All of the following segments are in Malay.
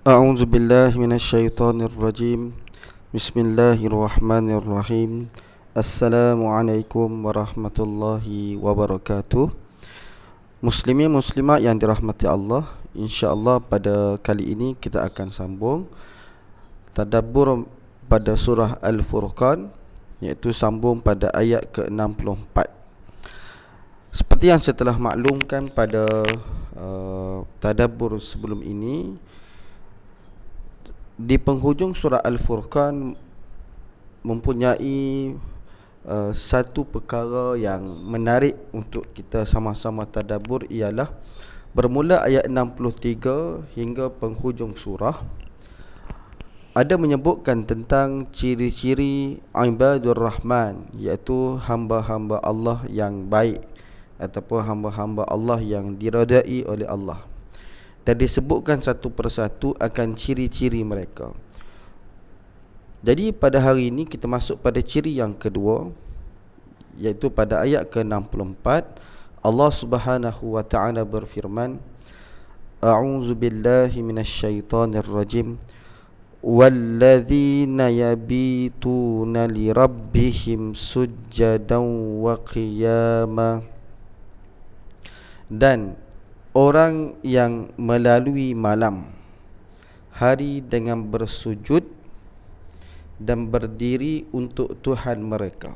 A'udzu billahi minasyaitonir rajim. Bismillahirrahmanirrahim. Assalamualaikum warahmatullahi wabarakatuh. Muslimin muslimat yang dirahmati Allah, insya-Allah pada kali ini kita akan sambung tadabbur pada surah Al-Furqan, iaitu sambung pada ayat ke-64. Seperti yang saya telah maklumkan pada tadabbur sebelum ini, di penghujung surah Al-Furqan mempunyai satu perkara yang menarik untuk kita sama-sama tadabbur, ialah bermula ayat 63 hingga penghujung surah ada menyebutkan tentang ciri-ciri ibadur rahman, iaitu hamba-hamba Allah yang baik ataupun hamba-hamba Allah yang diridai oleh Allah, dan disebutkan satu persatu akan ciri-ciri mereka. Jadi pada hari ini kita masuk pada ciri yang kedua, iaitu pada ayat ke-64. Allah Subhanahu wa taala berfirman, A'udzu billahi minasyaitonir rajim. Walladzina yabituna lirabbihim sujjadan wa qiyama. Dan orang yang melalui malam hari dengan bersujud dan berdiri untuk Tuhan mereka.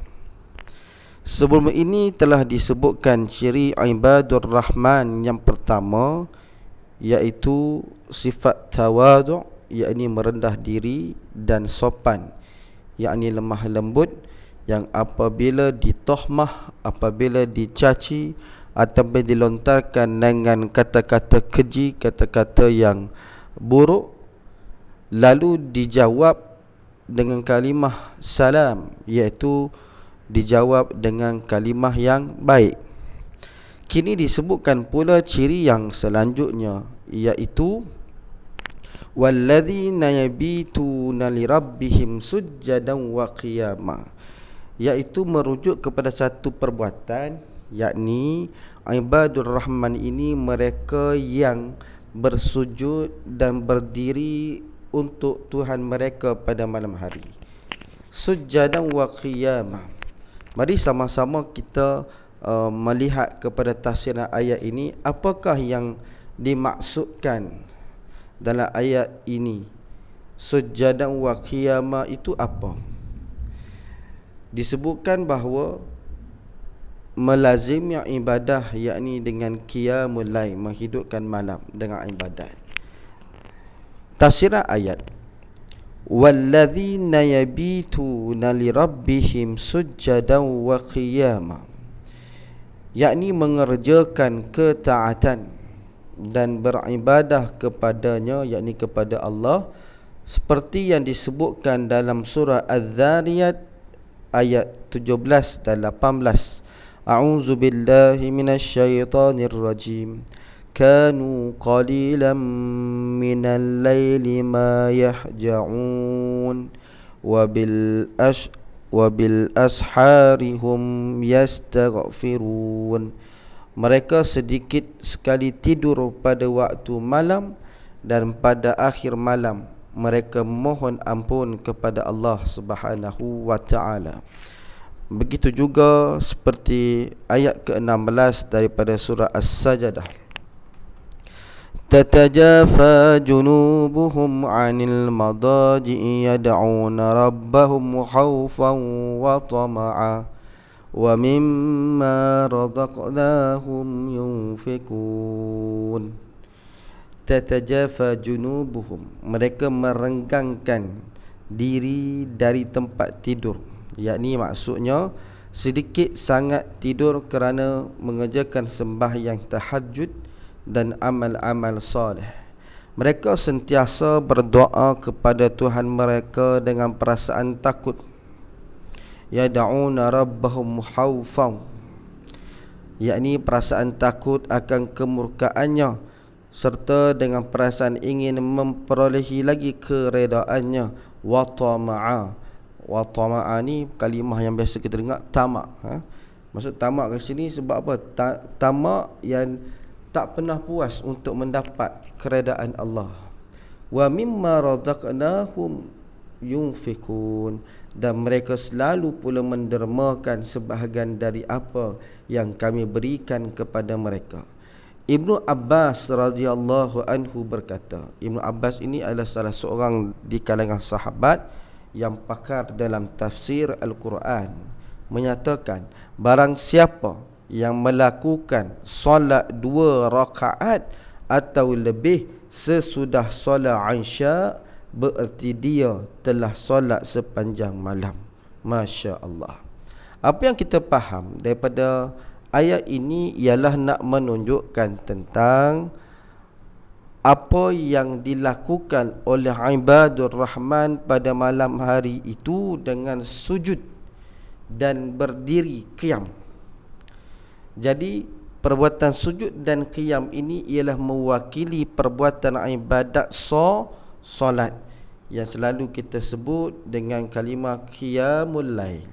Sebelum ini telah disebutkan ciri ibadur rahman yang pertama, iaitu sifat tawadu', yakni merendah diri, dan sopan, yakni lemah lembut, yang apabila ditohmah, apabila dicaci ataupun dilontarkan dengan kata-kata keji, kata-kata yang buruk, lalu dijawab dengan kalimah salam, iaitu dijawab dengan kalimah yang baik. Kini disebutkan pula ciri yang selanjutnya, iaitu walladzina yabituna lirabbihim sujjadan wa qiyama, iaitu merujuk kepada satu perbuatan, yakni ibadur rahman ini mereka yang bersujud dan berdiri untuk Tuhan mereka pada malam hari. Sujjadan wa qiyama. Mari sama-sama kita melihat kepada tafsiran ayat ini, apakah yang dimaksudkan dalam ayat ini. Sujjadan wa qiyama itu apa? Disebutkan bahawa melazimnya ibadah, yakni dengan qiyamul lail, menghidupkan malam dengan ibadat. Tafsiran ayat, walladzina yabituna lirabbihim sujjadan wa qiyama, yakni mengerjakan ketaatan dan beribadah kepadanya, yakni kepada Allah, seperti yang disebutkan dalam surah Az-Zariyat ayat 17 dan 18. A'udzu billahi minasyaitonir rajim. Kanu qalilan minal laili ma yahja'un wa bil ashari hum yastaghfirun. Mereka sedikit sekali tidur pada waktu malam, dan pada akhir malam mereka mohon ampun kepada Allah Subhanahu wa taala. Begitu juga seperti ayat ke-16 daripada surah As-Sajdah. Tatajafa junubuhum 'anil madaji'i yad'una rabbahum khawfan wa tama'a wa mimma razaqnahum yunfikun. Tatajafa junubuhum, mereka merenggangkan diri dari tempat tidur, yakni maksudnya sedikit sangat tidur kerana mengerjakan sembahyang tahajud dan amal-amal soleh. Mereka sentiasa berdoa kepada Tuhan mereka dengan perasaan takut. Yad'una rabbahum khawfan, yakni perasaan takut akan kemurkaannya, serta dengan perasaan ingin memperolehi lagi keredaannya. Wa tama'a, wa tama'a ni kalimah yang biasa kita dengar, tamak. Maksud tamak kat sini sebab apa? Tamak yang tak pernah puas untuk mendapat keredaan Allah. wa mimma razaqnahum yunfikun, dan mereka selalu pula mendermakan sebahagian dari apa yang kami berikan kepada mereka. Ibnu Abbas radhiyallahu anhu berkata, Ibnu Abbas ini adalah salah seorang di kalangan sahabat yang pakar dalam tafsir Al-Quran, menyatakan barang siapa yang melakukan solat 2 rakaat atau lebih sesudah solat Isya, bererti dia telah solat sepanjang malam. Masya Allah. Apa yang kita faham daripada ayat ini ialah nak menunjukkan tentang apa yang dilakukan oleh ibadur Rahman pada malam hari itu dengan sujud dan berdiri qiyam. Jadi perbuatan sujud dan qiyam ini ialah mewakili perbuatan ibadat solat yang selalu kita sebut dengan kalimah qiyamul lail.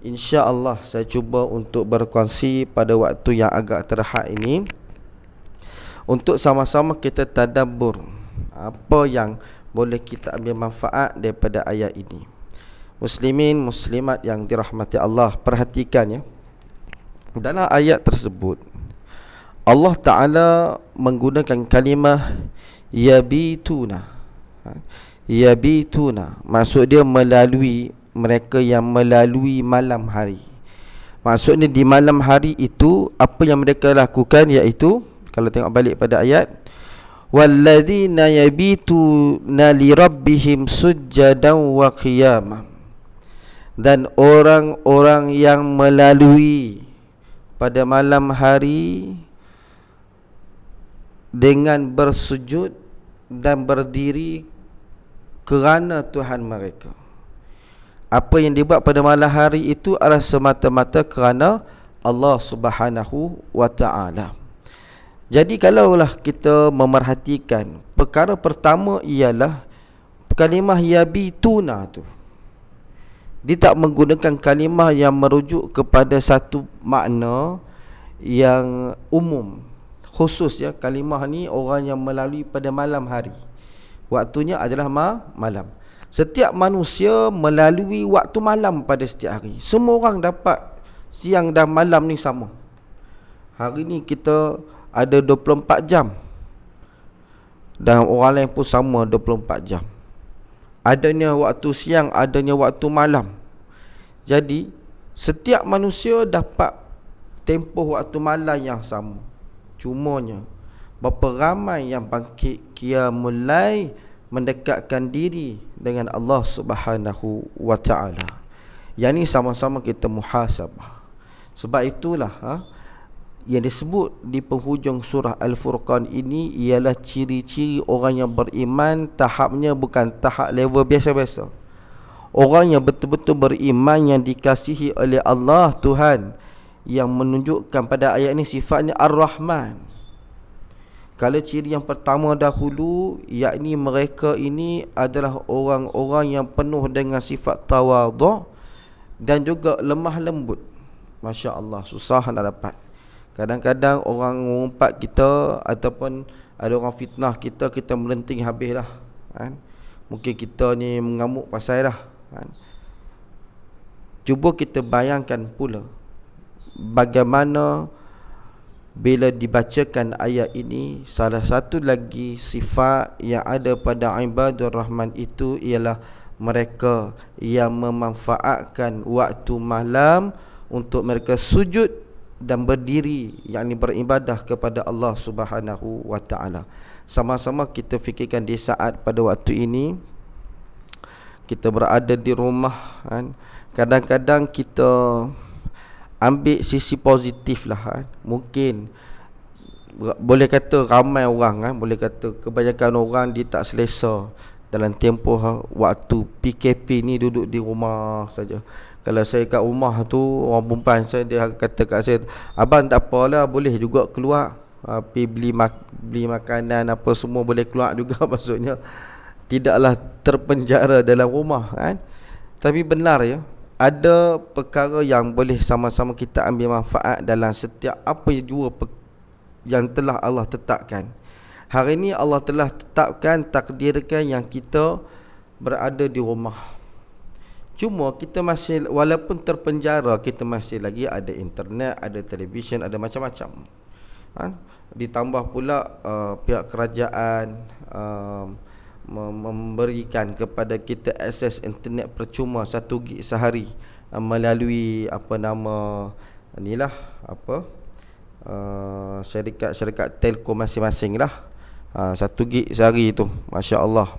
InsyaAllah saya cuba untuk berkongsi pada waktu yang agak terhad ini untuk sama-sama kita tadabbur apa yang boleh kita ambil manfaat daripada ayat ini. Muslimin, muslimat yang dirahmati Allah, perhatikan ya. Dalam ayat tersebut Allah Ta'ala menggunakan kalimah yabituna. Yabituna, maksud dia melalui mereka yang melalui malam hari. Maksudnya di malam hari itu apa yang mereka lakukan, iaitu kalau tengok balik pada ayat, walladzina yabituna lirabbihim sujjadan wa qiyamah, dan orang-orang yang melalui pada malam hari dengan bersujud dan berdiri kerana Tuhan mereka. Apa yang dibuat pada malam hari itu adalah semata-mata kerana Allah Subhanahu wa ta'ala. Jadi kalaulah kita memerhatikan, perkara pertama ialah kalimah yabituna tu, dia tak menggunakan kalimah yang merujuk kepada satu makna yang umum, khusus ya. Kalimah ni orang yang melalui pada malam hari, waktunya adalah malam. Setiap manusia melalui waktu malam pada setiap hari. Semua orang dapat siang dan malam ni sama. Hari ni kita ada 24 jam, dan orang lain pun sama 24 jam. Adanya waktu siang, adanya waktu malam. Jadi setiap manusia dapat tempoh waktu malam yang sama. Cumanya berapa ramai yang bangkit qiyamul lail, mendekatkan diri dengan Allah Subhanahu wa ta'ala. Yang ni sama-sama kita muhasabah. Sebab itulah yang disebut di penghujung surah Al-Furqan ini ialah ciri-ciri orang yang beriman. Tahapnya bukan tahap level biasa-biasa. Orang yang betul-betul beriman, yang dikasihi oleh Allah Tuhan, yang menunjukkan pada ayat ini sifatnya Ar-Rahman. Kalau ciri yang pertama dahulu, yakni mereka ini adalah orang-orang yang penuh dengan sifat tawadhu dan juga lemah lembut. Masya Allah, susah nak dapat. Kadang-kadang orang mengumpat kita ataupun ada orang fitnah kita, kita melenting habis dah kan? Mungkin kita ni mengamuk pasal dah kan? Cuba kita bayangkan pula bagaimana bila dibacakan ayat ini, salah satu lagi sifat yang ada pada ibadur Rahman itu ialah mereka yang memanfaatkan waktu malam untuk mereka sujud dan berdiri, yakni beribadah kepada Allah Subhanahu wa ta'ala. Sama-sama kita fikirkan di saat pada waktu ini kita berada di rumah kan? Kadang-kadang kita ambil sisi positif lah kan? Mungkin boleh kata ramai orang kan? Boleh kata kebanyakan orang dia tak selesa dalam tempoh waktu PKP ni duduk di rumah saja. Kalau saya kat rumah tu, orang perempuan saya, dia kata kat saya, abang tak apalah, boleh juga keluar, pergi beli makanan apa semua boleh keluar juga. Maksudnya tidaklah terpenjara dalam rumah kan? Tapi benar ya, ada perkara yang boleh sama-sama kita ambil manfaat dalam setiap apa yang telah Allah tetapkan. Hari ini Allah telah tetapkan, takdirkan yang kita berada di rumah. Cuma kita masih, walaupun terpenjara, kita masih lagi ada internet, ada televisyen, ada macam-macam. Ditambah pula pihak kerajaan memberikan kepada kita akses internet percuma 1 gig sehari melalui syarikat telco masing-masing lah. 1 gig sehari tu, Masya Allah.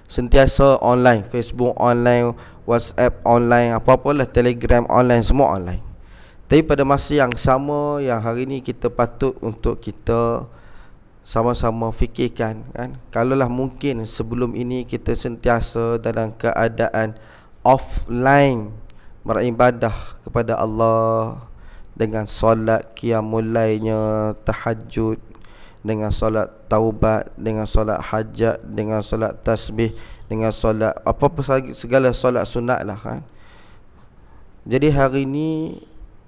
Sentiasa online, Facebook online, WhatsApp online, apa-apalah, Telegram online, semua online. Tapi pada masa yang sama, yang hari ni kita patut untuk kita sama-sama fikirkan, kan, kalaulah mungkin sebelum ini kita sentiasa dalam keadaan offline beribadah kepada Allah dengan solat qiyamul lailnya, tahajud, dengan solat taubat, dengan solat hajat, dengan solat tasbih, dengan solat apa-apa segala solat sunat lah, kan. Jadi hari ini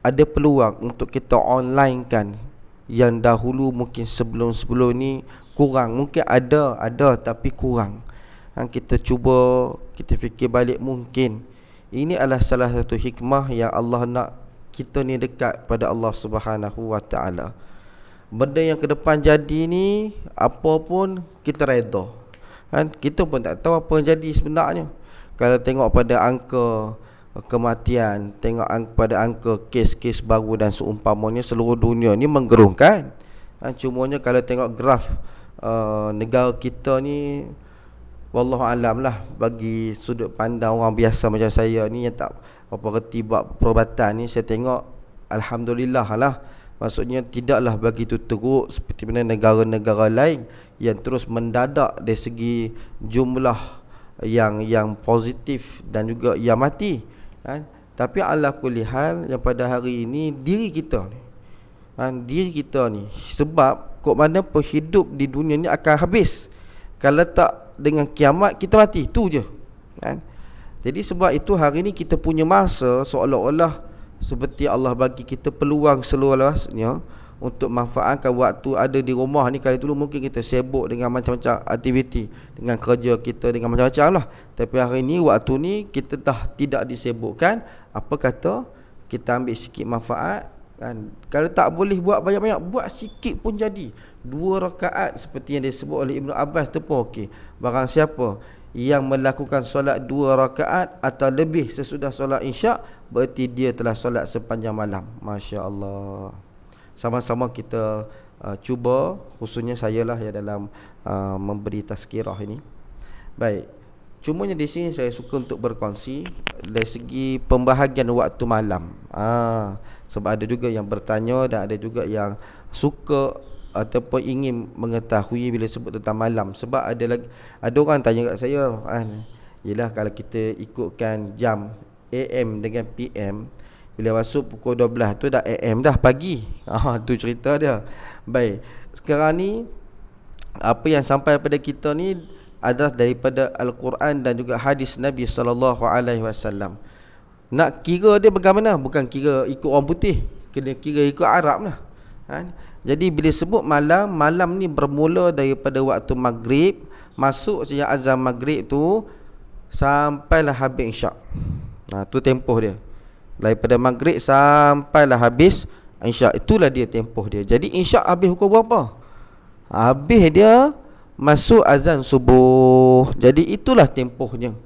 ada peluang untuk kita online kan, yang dahulu mungkin sebelum-sebelum ni kurang. Mungkin ada tapi kurang. Kita cuba, kita fikir balik, mungkin ini adalah salah satu hikmah yang Allah nak kita ni dekat pada Allah Subhanahu Wa Taala. Benda yang ke depan jadi ni, apa pun kita reda, kan? Kita pun tak tahu apa yang jadi sebenarnya. Kalau tengok pada angka kematian, tengok pada angka kes-kes baru dan seumpamanya, seluruh dunia ni menggerunkan. Cumanya kalau tengok graf negara kita ni, wallahu alam lah, bagi sudut pandang orang biasa macam saya ni yang tak apa reti buat perubatan ni, saya tengok alhamdulillah lah. Maksudnya tidaklah begitu teruk seperti mana negara-negara lain yang terus mendadak dari segi jumlah yang positif dan juga yang mati, kan? Tapi ala kulli hal, yang pada hari ini diri kita ni, diri kita ni, sebab kok mana pun hidup di dunia ni akan habis. Kalau tak dengan kiamat, kita mati, tu je, kan? Jadi sebab itu hari ni kita punya masa seolah-olah seperti Allah bagi kita peluang seluas-luasnya untuk manfaatkan waktu ada di rumah ni. Kali dulu mungkin kita sibuk dengan macam-macam aktiviti, dengan kerja kita, dengan macam-macam lah. Tapi hari ni, waktu ni kita dah tidak disibukkan. Apa kata kita ambil sikit manfaat, kan? Kalau tak boleh buat banyak-banyak, buat sikit pun jadi. 2 rakaat seperti yang disebut oleh Ibnu Abbas tu pun okey. Barang siapa yang melakukan solat 2 rakaat atau lebih sesudah solat isyak, berarti dia telah solat sepanjang malam. Masya Allah. Sama-sama kita cuba, khususnya saya lah yang dalam memberi tazkirah ini. Baik, cumanya di sini saya suka untuk berkongsi dari segi pembahagian waktu malam. Sebab ada juga yang bertanya dan ada juga yang suka ataupun ingin mengetahui bila sebut tentang malam. Sebab ada orang tanya kat saya, yelah kalau kita ikutkan jam AM dengan PM, bila masuk pukul 12 tu dah AM dah, pagi. Tu cerita dia. Baik, sekarang ni apa yang sampai pada kita ni adalah daripada Al-Quran dan juga hadis Nabi SAW. Nak kira dia bagaimana? Bukan kira ikut orang putih, kena kira ikut Arab lah, kan? Jadi bila sebut malam, malam ni bermula daripada waktu maghrib, masuk sejak azan maghrib tu sampailah habis isyak. Tu tempoh dia. Daripada maghrib sampailah habis isyak, itulah dia tempoh dia. Jadi isyak habis pukul berapa? Habis dia masuk azan subuh. Jadi itulah tempohnya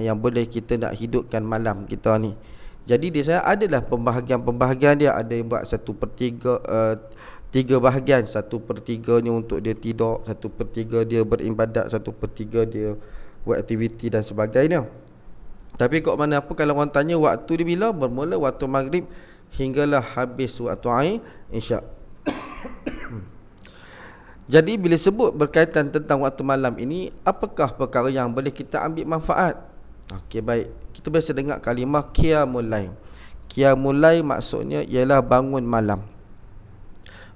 yang boleh kita nak hidupkan malam kita ni. Jadi di sana adalah pembahagian-pembahagian dia. Ada yang buat 1/3, 3 bahagian. 1/3-nya untuk dia tidur, 1/3 dia beribadat, 1/3 dia buat aktiviti dan sebagainya. Tapi kok mana apa, kalau orang tanya waktu dia bila, bermula waktu maghrib hinggalah habis waktu isyak. Jadi bila sebut berkaitan tentang waktu malam ini, apakah perkara yang boleh kita ambil manfaat? Okey, baik. Kita biasa dengar kalimah qiyamul lail. Qiyamul lail maksudnya ialah bangun malam.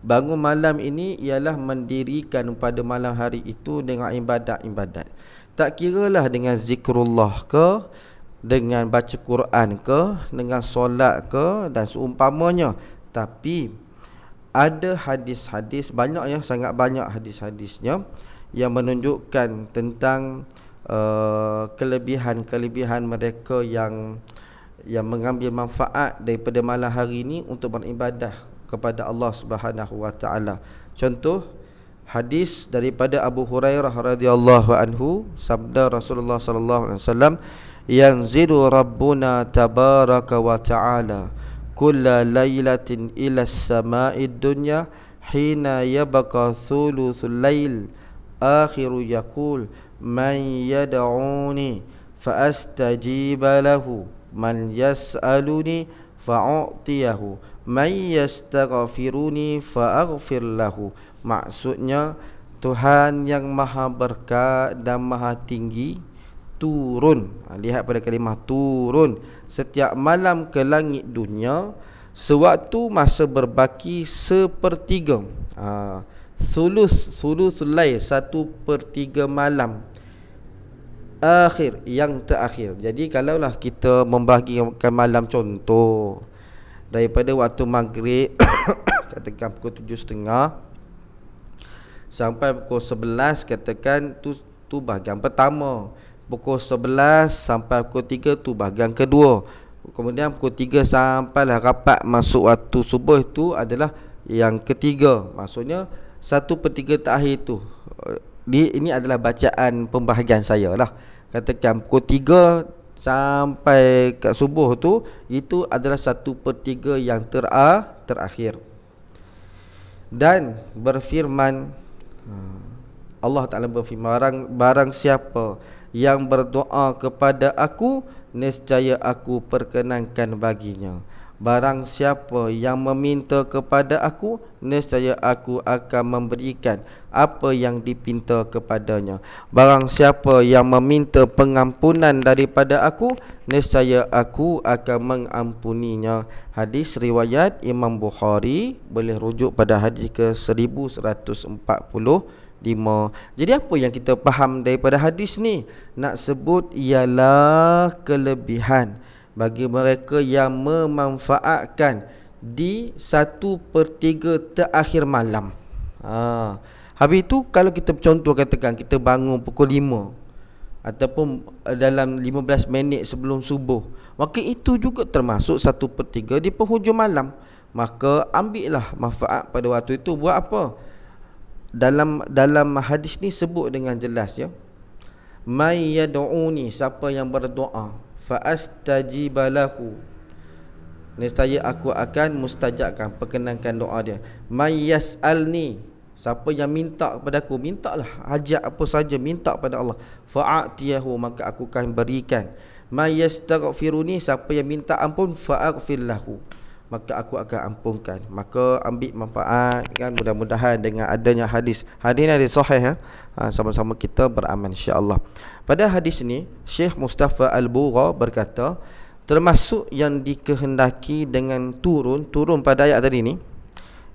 Bangun malam ini ialah mendirikan pada malam hari itu dengan ibadat-ibadat. Tak kiralah dengan zikrullah ke, dengan baca Quran ke, dengan solat ke dan seumpamanya. Tapi ada hadis-hadis banyak ya, sangat banyak hadis-hadisnya yang menunjukkan tentang kelebihan-kelebihan mereka yang mengambil manfaat daripada malam hari ini untuk beribadah kepada Allah Subhanahu wa taala. Contoh hadis daripada Abu Hurairah radhiyallahu anhu, sabda Rasulullah sallallahu alaihi wasallam, yanzilu rabbuna tabaraka wa taala kulla lailatin ila as-sama'id dunya hina yabqa thuluthul lail akhiru yaqul man yad'uni fa astajiba lahu man yas'aluni fa'utiyahu man yastaghfiruni fa'aghfir lahu. Maksudnya, Tuhan yang maha berkat dan maha tinggi turun, lihat pada kalimah turun, setiap malam ke langit dunia sewaktu masa berbaki sepertiga, sulusul lail, 1/3 malam akhir, yang terakhir. Jadi kalaulah kita membahagikan malam, contoh daripada waktu maghrib katakan pukul 7.30 sampai pukul 11, katakan tu bahagian pertama. Pukul 11 sampai pukul 3 tu bahagian kedua. Kemudian pukul 3 sampailah rapat masuk waktu subuh, itu adalah yang ketiga. Maksudnya 1/3 terakhir tu. Ini adalah bacaan pembahagian saya lah. Katakan pukul 3 sampai ke subuh tu, itu adalah 1/3 yang terakhir. Dan berfirman, Allah Ta'ala berfirman, barang siapa yang berdoa kepada aku, nescaya aku perkenankan baginya. Barang siapa yang meminta kepada aku, nescaya aku akan memberikan apa yang dipinta kepadanya. Barang siapa yang meminta pengampunan daripada aku, nescaya aku akan mengampuninya. Hadis riwayat Imam Bukhari, boleh rujuk pada hadis ke 1145. Jadi apa yang kita faham daripada hadis ni? Nak sebut ialah kelebihan bagi mereka yang memanfaatkan di 1/3 terakhir malam. Habis itu kalau kita contoh, katakan kita bangun pukul 5 ataupun dalam 15 minit sebelum subuh, maka itu juga termasuk 1/3 di penghujung malam. Maka ambillah manfaat pada waktu itu. Buat apa? Dalam hadis ni sebut dengan jelas, ya, may yad'uni, siapa yang berdoa, fa astajiba lahu, nescaya aku akan mustajabkan, perkenankan doa dia. May yas'alni, siapa yang minta kepada aku, mintalah hajat apa saja, minta pada Allah, fa'atiyahu, maka aku akan berikan. May yastaghfiruni, siapa yang minta ampun, fa'aghfir lahu, maka aku akan ampunkan. Maka ambil manfaat, kan, mudah-mudahan dengan adanya hadis ni hadis sahih, sama-sama kita beramal insya-Allah. Pada hadis ni Syekh Mustafa Al-Bugha berkata, termasuk yang dikehendaki dengan turun pada ayat tadi ni,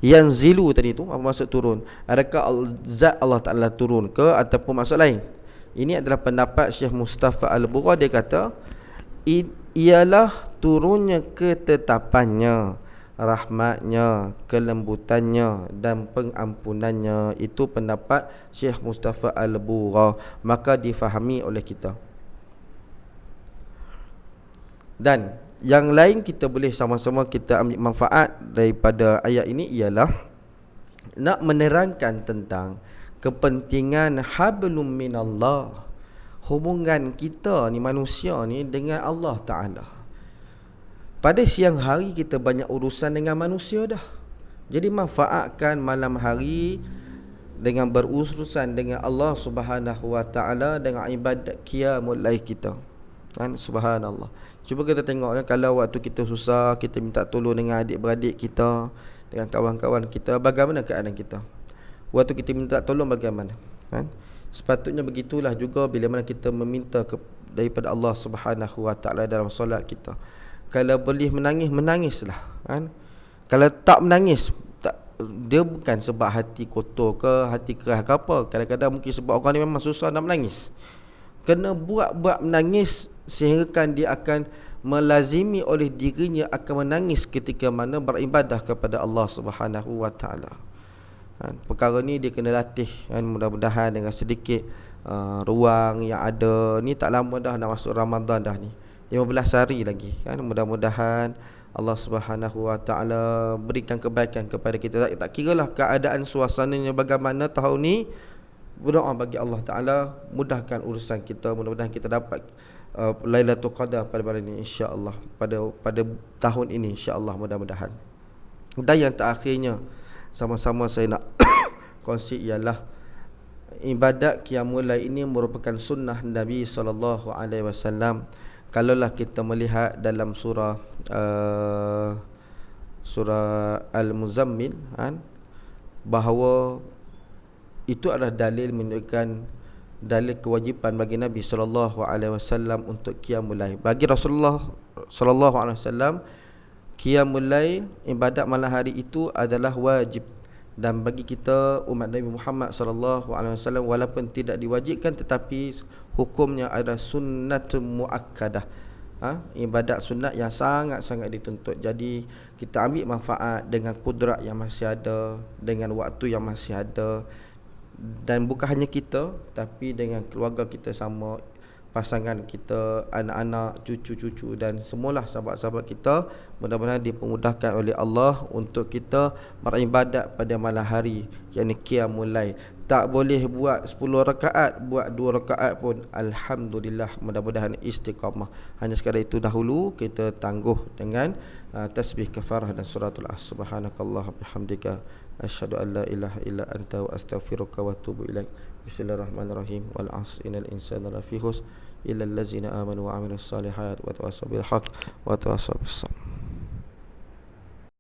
yanzilu tadi tu, apa maksud turun? Adakah zat Allah Taala turun ke ataupun maksud lain? Ini adalah pendapat Syekh Mustafa Al-Bugha. Dia kata ialah turunnya ketetapannya, rahmatnya, kelembutannya dan pengampunannya. Itu pendapat Syekh Mustafa Al-Bugha, maka difahami oleh kita. Dan yang lain kita boleh sama-sama kita ambil manfaat daripada ayat ini ialah nak menerangkan tentang kepentingan hablum minallah, hubungan kita ni, manusia ni, dengan Allah Ta'ala. Pada siang hari kita banyak urusan dengan manusia dah. Jadi manfaatkan malam hari dengan berurusan dengan Allah Subhanahu Wa Ta'ala, dengan ibadat qiyamul lail kita, kan? Subhanallah. Cuba kita tengok, ya, kalau waktu kita susah, kita minta tolong dengan adik-beradik kita, dengan kawan-kawan kita, bagaimana keadaan kita? Waktu kita minta tolong bagaimana, kan? Sepatutnya begitulah juga bila mana kita meminta daripada Allah Subhanahu Wa Ta'ala dalam solat kita. Kalau boleh menangis, menangislah, kan? Kalau tak menangis, dia bukan sebab hati kotor ke, hati keras ke apa. Kadang-kadang mungkin sebab orang ni memang susah nak menangis. Kena buat menangis sehingga dia akan melazimi oleh dirinya akan menangis ketika mana beribadah kepada Allah Subhanahu wa taala. Perkara ni dia kena latih kan, mudah-mudahan dengan sedikit ruang yang ada ni, tak lama dah nak masuk Ramadan dah ni, 15 hari lagi kan. Mudah-mudahan Allah Subhanahu wa taala berikan kebaikan kepada kita. Tak kiralah keadaan suasananya bagaimana tahun ni, berdoa bagi Allah Taala mudahkan urusan kita. Mudah-mudahan kita dapat Lailatul Qadar pada bulan ini, insya-Allah, pada tahun ini, insya-Allah, mudah-mudahan. Dan yang terakhirnya sama-sama saya nak kongsi ialah ibadat qiyamul lail ini merupakan sunnah Nabi SAW. Kalaulah kita melihat dalam surah Al-Muzammil kan, bahawa itu adalah dalil menunjukkan dalil kewajipan bagi Nabi SAW untuk qiyamul lail. Bagi Rasulullah SAW, qiyamul lail, ibadat malam hari itu adalah wajib. Dan bagi kita umat Nabi Muhammad SAW, walaupun tidak diwajibkan, tetapi hukumnya adalah sunnatun muakkadah. Ibadat sunat yang sangat-sangat dituntut. Jadi kita ambil manfaat dengan kudrat yang masih ada, dengan waktu yang masih ada. Dan bukan hanya kita, tapi dengan keluarga kita sama, pasangan kita, anak-anak, cucu-cucu dan semualah sahabat-sahabat kita. Mudah-mudahan dipermudahkan oleh Allah untuk kita beribadat pada malam hari, yakni qiyamul lail. Tak boleh buat 10 rakaat, buat 2 rakaat pun alhamdulillah, mudah-mudahan istiqamah. Hanya sekadar itu dahulu kita tangguh dengan tasbih kafarah dan suratul as. Subhanakallah bihamdika asyhadu an la ilaha illa anta wa astaghfiruka wa atubu ilaik. Bismillahirrahmanirrahim. Wal 'asri innal insana lafi khusr illa allazina amanu wa 'amilus solihat wa tawassaw bil haqq wa tawassaw bis sabr.